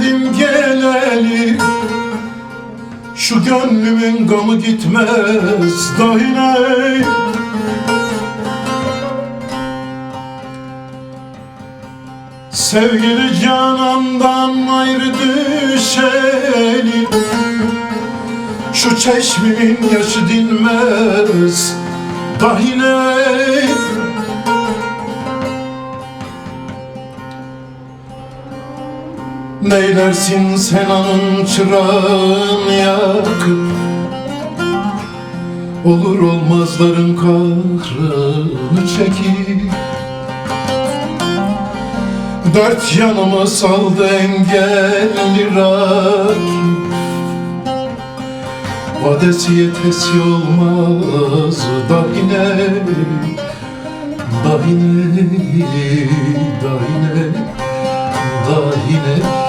geldim geleli, şu gönlümün gamı gitmez dahine. Sevgili canandan ayrı düşeli, şu çeşmemin yaşı dinmez dahine. Neylersin sen anın çırağını yakıp, olur olmazların kahrını çekip. Dört yanımı saldı engelli rakip, vadesi yetesi olmaz dahine. Dahine, dahine, dahine.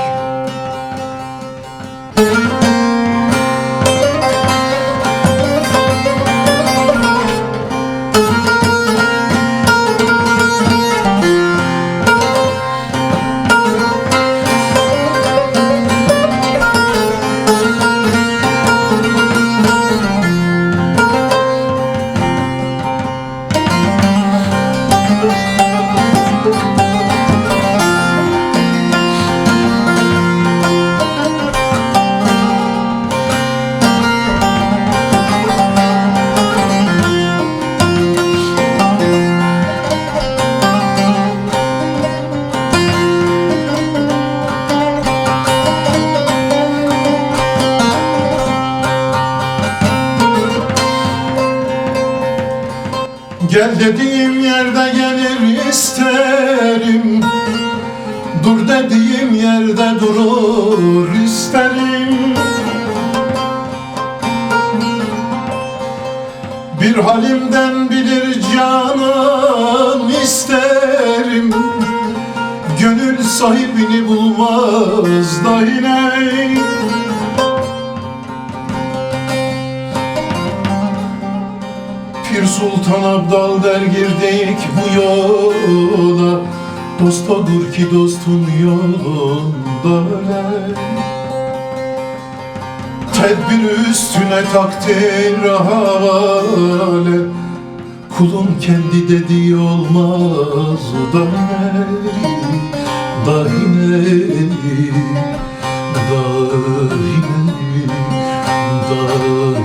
Gel dediğim yerde gelir isterim, dur dediğim yerde durur isterim. Bir halimden bilir canım isterim, gönül sahibini bulmaz dahine. Pir Sultan Abdal der girdik bu yola, dost odur ki dostun yolunda öler. Tedbir üstüne takdir havale, kulun kendi dediği olmaz dahine. Dahine, dahine, dahine.